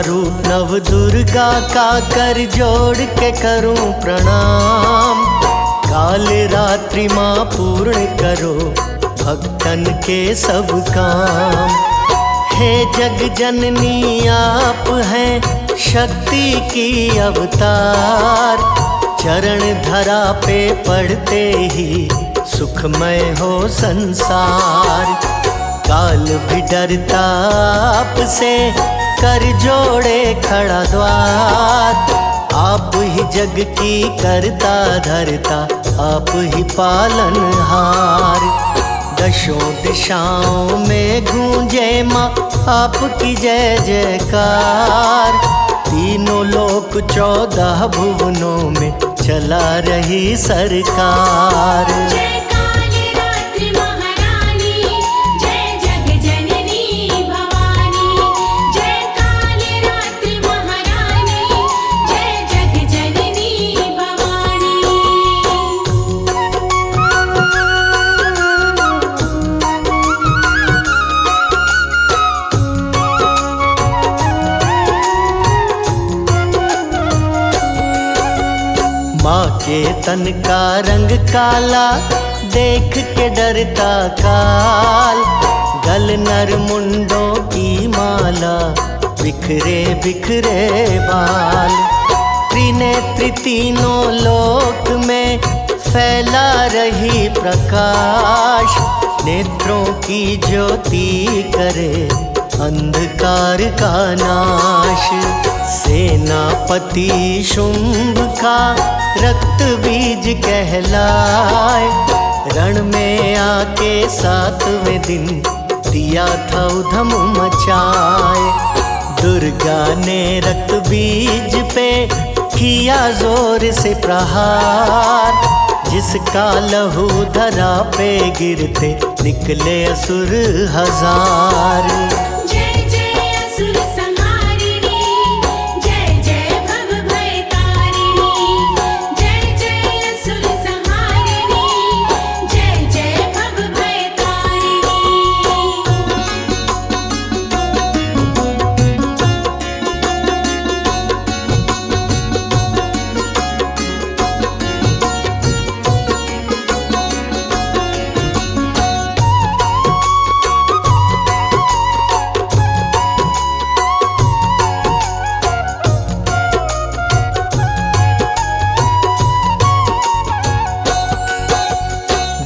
रूप नव दुर्गा का कर जोड़ के करूं प्रणाम। काल रात्रि माँ पूर्ण करो भक्तन के सब काम। हे जग जननी आप हैं शक्ति की अवतार। चरण धरा पे पड़ते ही सुखमय हो संसार। काल भी डरता आपसे कर जोड़े खड़ा द्वार। आप ही जग की करता धरता आप ही पालनहार। दशों दिशाओं में गूंजे माँ आपकी जय जयकार। तीनों लोक 14 भुवनों में चला रही सरकार। माँ के तन का रंग काला देख के डरता काल। गल नर मुंडों की माला बिखरे बिखरे बाल। त्रिनेत्री तीनों लोक में फैला रही प्रकाश। नेत्रों की ज्योति करे अंधकार का नाश। सेनापति शुंभ का रक्त बीज कहलाए। रण में आके 7वें दिन दिया था उधम मचाए। दुर्गा ने रक्त बीज पे किया जोर से प्रहार। जिसका लहू धरा पे गिरते निकले असुर हजार।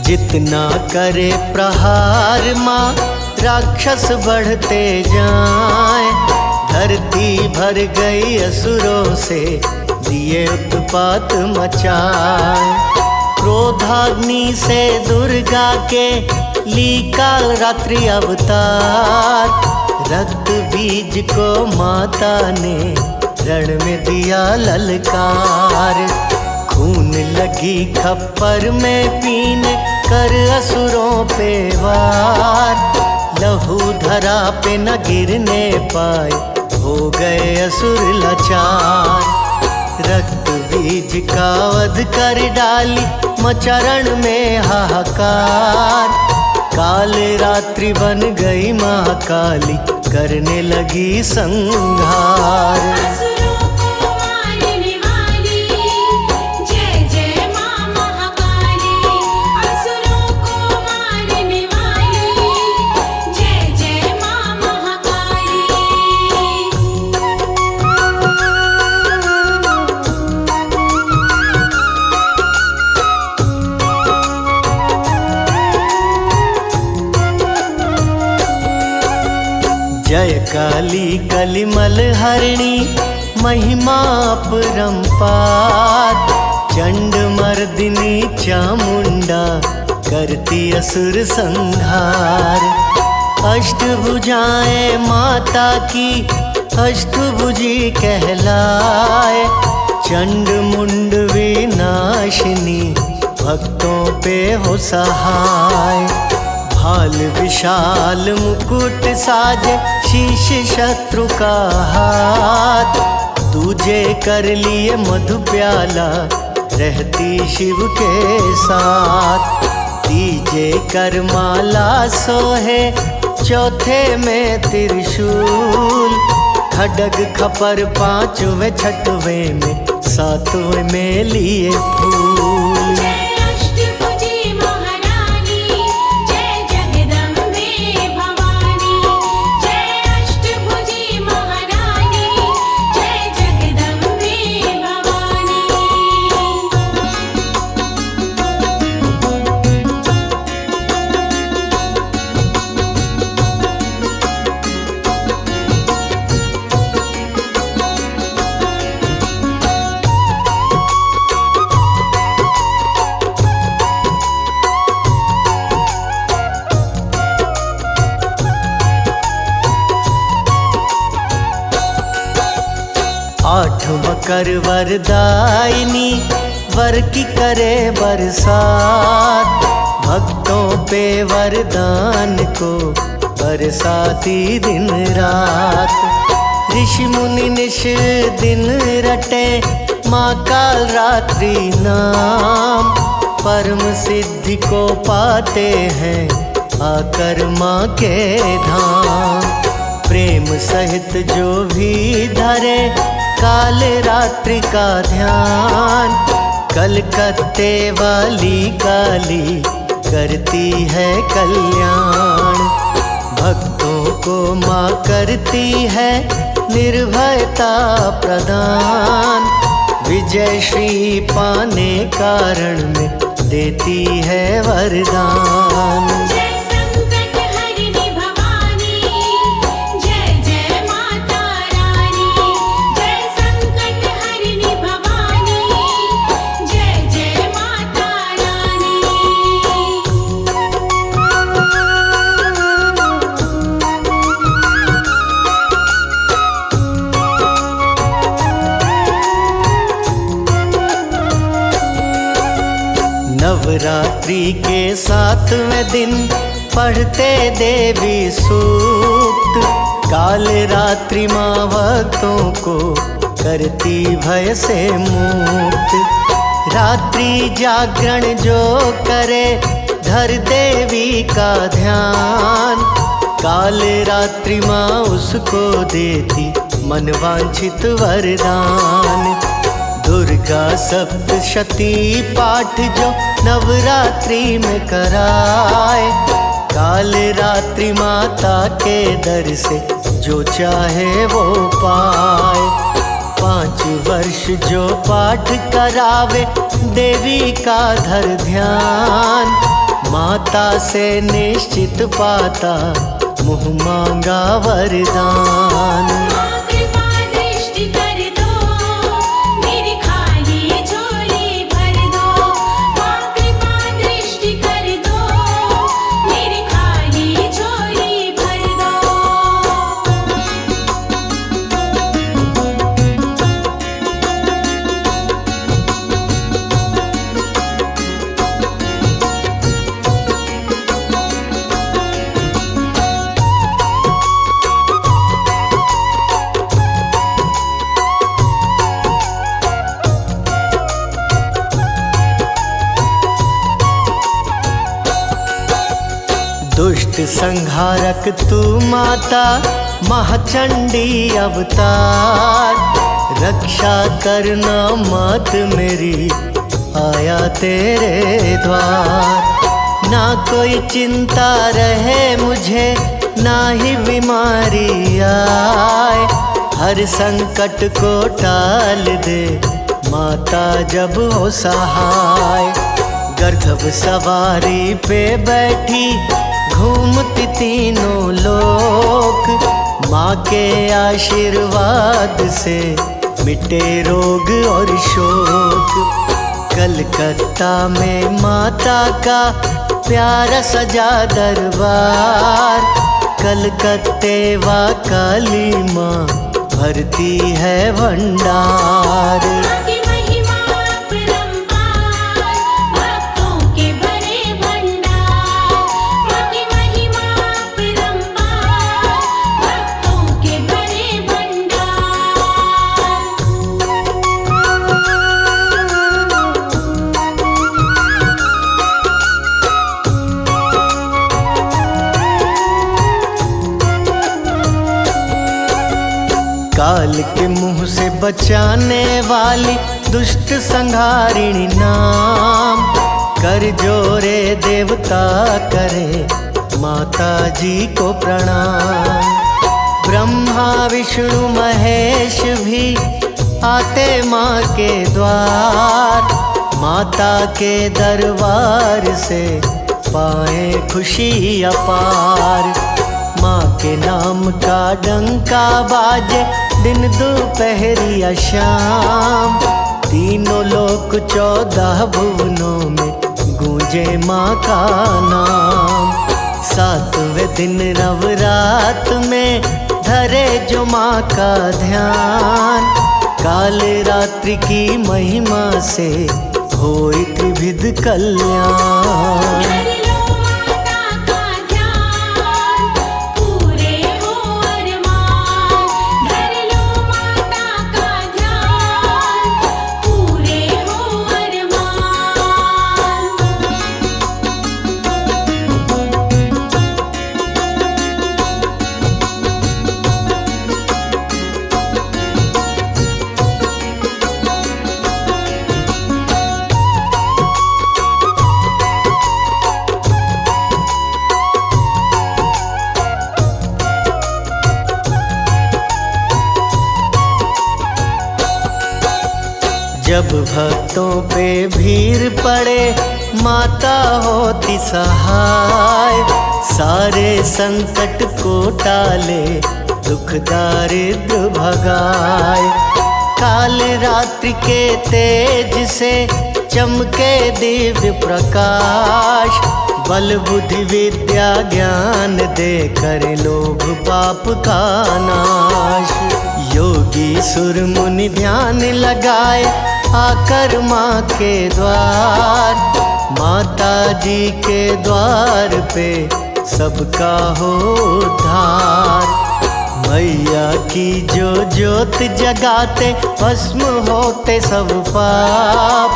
जितना करे प्रहार माँ राक्षस बढ़ते जाए। धरती भर गई असुरों से दिए उत्पात मचाए। क्रोधाग्नि से दुर्गा के ली काल रात्रि अवतार। रक्त बीज को माता ने रण में दिया ललकार। खून लगी खप्पर में पीने कर असुरों पे वार। लहू धरा पे न गिरने पाए हो गए असुर लाचार। रक्त बीज का वध कर डाली मचरण में हाहाकार। काल रात्रि बन गई महाकाली करने लगी संहार। जय काली कलिमल हरिणी महिमा अपरंपार। चंड मर्दिनी चामुंडा करती असुर संहार। अष्टभुजाएं माता की अष्टभुजी कहलाए। चंड मुंड विनाशिनी भक्तों पे हो सहाय। भाल विशाल मुकुट साजे शीश शत्रु का हाथ। दूजे कर लिए मधु प्याला रहती शिव के साथ। तीजे कर माला सोहे चौथे में त्रिशूल। खडग खपर पांचवें छठवें में सातवें में लिए फूल। जय अष्टभुजी महारानी, जय जगदम्बे भवानी। जय अष्टभुजी महारानी, जय जगदम्बे भवानी। आठ मकर वरदायिनी, वर की करे बरसात। भक्तों पे वरदान को बरसाती दिन रात। ऋषि मुनि निश दिन रटे माँ काल रात्रि नाम। परम सिद्धि को पाते हैं आकर माँ के धाम। प्रेम सहित जो भी धरे काल रात्रि का ध्यान। कलकत्ते वाली काली करती है कल्याण। भक्तों को माँ करती है निर्भयता प्रदान। विजय श्री पाने कारण में देती है वरदान। जय संकट हरिणी भवानी, जय जय माता रानी। जय संकट हरिणी भवानी, जय जय माता रानी। नवरात्रि के सातवें दिन पढ़ते देवी सूक्त। काल रात्रि माँ भक्तों को करती भय से मुक्त। रात्रि जागरण जो करे धर देवी का ध्यान। काल रात्रि माँ उसको देती मनवांछित वरदान। दुर्गा सप्तशती पाठ जो नवरात्रि में कराए। काल रात्रि माता के दर से जो चाहे वो पाए। 5 वर्ष जो पाठ करावे देवी का धर ध्यान। माता से निश्चित पाता मुँह मांगा वरदान। माँ कृपा दृष्टि कर दो, मेरी खाली झोली भर दो। माँ कृपा दृष्टि कर दो, मेरी खाली झोली भर दो। दुष्ट संहारक तू माता महाचंडी अवतार। रक्षा करना मात मेरी आया तेरे द्वार। ना कोई चिंता रहे मुझे ना ही बीमारी आए। हर संकट को टाल दे माता जब हो सहाय। गर्दभ सवारी पे बैठी घूमती तीनों लोक। माँ के आशीर्वाद से मिटे रोग और शोक। कलकत्ता में माता का प्यारा सजा दरबार। कलकत्ते वा काली माँ भरती है भंडार। माँ की महिमा अपरंपार, भक्तों के भरे भंडार। माँ की महिमा अपरंपार, भक्तों के भरे भंडार। काल के मुंह से बचाने वाली दुष्ट संहारिणी नाम। कर जोरे देवता करे माता जी को प्रणाम। ब्रह्मा विष्णु महेश भी आते माँ के द्वार। माता के दरबार से पाए खुशी अपार। माँ के नाम का डंका बाजे दिन दोपहरिया शाम। तीनों लोक 14 भुवनों में गूंजे माँ का नाम। 7वें दिन नवरात में धरे जो माँ का ध्यान। काल रात्रि की महिमा से होई त्रिविध कल्याण। कर लो माता का ध्यान, पूरे हो अरमान। कर लो माता का ध्यान, पूरे हो अरमान। जब भक्तों पे भीड़ पड़े माता होती सहाय। सारे संकट को टाले दुख दारिद्र भगाए। काल रात्रि के तेज से चमके दिव्य प्रकाश। बल बुद्धि विद्या ज्ञान दे कर लोभ पाप का नाश। योगी सुर मुनि ध्यान लगाए आकर माँ के द्वार। माता जी के द्वार पे सबका हो उद्धार। मैया की जो ज्योत जगाते भस्म होते सब पाप।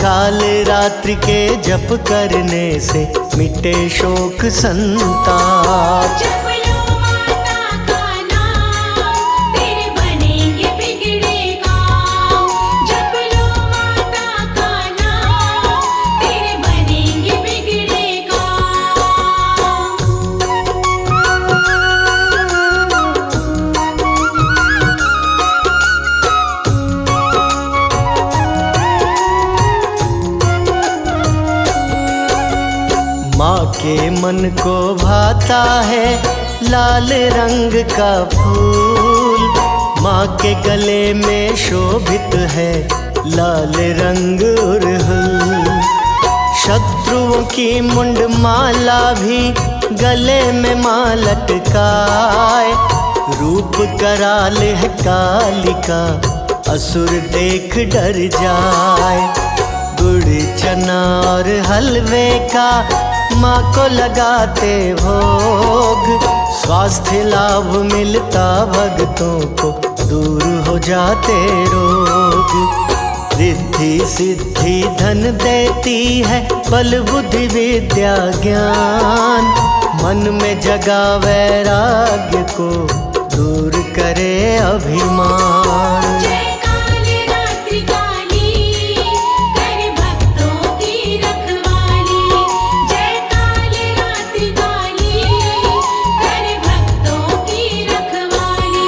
काल रात्रि के जप करने से मिटे शोक संताप। जप लो माता का नाम, तेरे बनेंगे बिगड़े काम। जप लो माता का नाम, तेरे बनेंगे बिगड़े काम। माँ के मन को भाता है लाल रंग का फूल। माँ के गले में शोभित है लाल रंग उरहुल। शत्रुओं की मुंड माला भी गले में माँ लटकाए। रूप कराल है कालिका असुर देख डर जाए। गुड़ चना और हलवे का माँ को लगाते भोग। स्वास्थ्य लाभ मिलता भक्तों को दूर हो जाते रोग। रिद्धि सिद्धि धन देती है बल बुद्धि विद्या ज्ञान। मन में जगा वैराग्य को दूर करे अभिमान। जय काल रात्रि काली, कर भक्तों की रखवाली। जय काल रात्रि काली, कर भक्तों की रखवाली।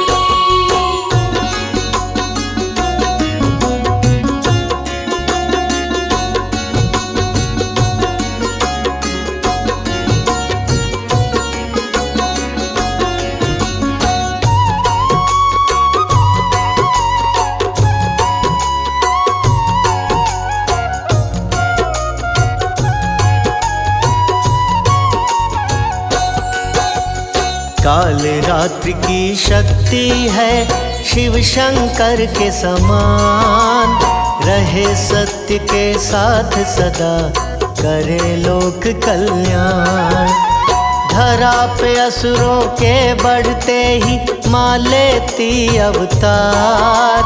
काल रात्रि की शक्ति है शिव शंकर के समान। रहे सत्य के साथ सदा करे लोक कल्याण। धरा पे असुरों के बढ़ते ही माँ लेती अवतार।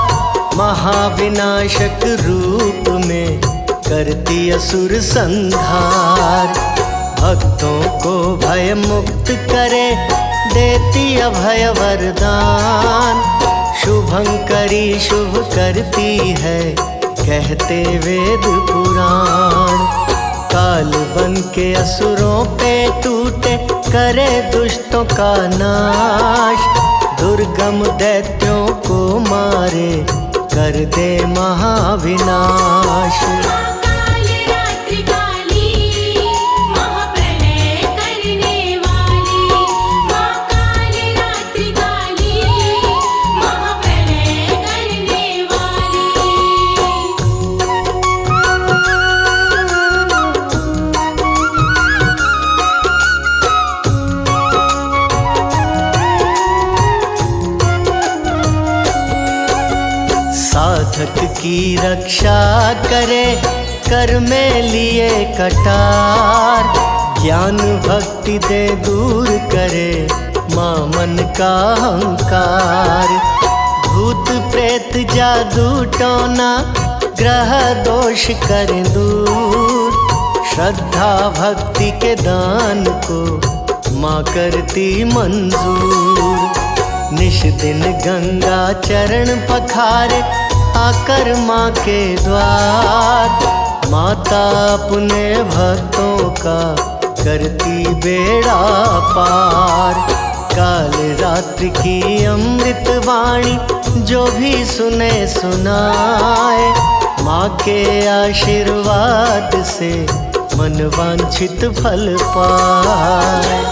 महाविनाशक रूप में करती असुर संहार। भक्तों को भय मुक्त करे देती अभय वरदान। शुभंकरी शुभ करती है, कहते वेद पुराण। काल बन के असुरों पे टूटे, करे दुष्टों का नाश। दुर्गम दैत्यों को मारे, कर दे महाविनाश। काल रात्रि काली, महाप्रलय करने वाली। माँ काल रात्रि काली, महाप्रलय करने वाली। साधक की रक्षा करे, कर में लिए कटार। ज्ञान भक्ति दे दूर करे, माँ मन का अहंकार। भूत प्रेत जादू टोना, ग्रह दोष करें दूर। श्रद्धा भक्ति के दान को माँ करती मंजूर। निश दिन गंगा चरण पखारे, आकर माँ के द्वार। माता अपने भक्तों का करती बेड़ा पार। काल रात्रि की अमृत वाणी, जो भी सुने सुनाए। माँ के आशीर्वाद से मन वांछित फल पाए।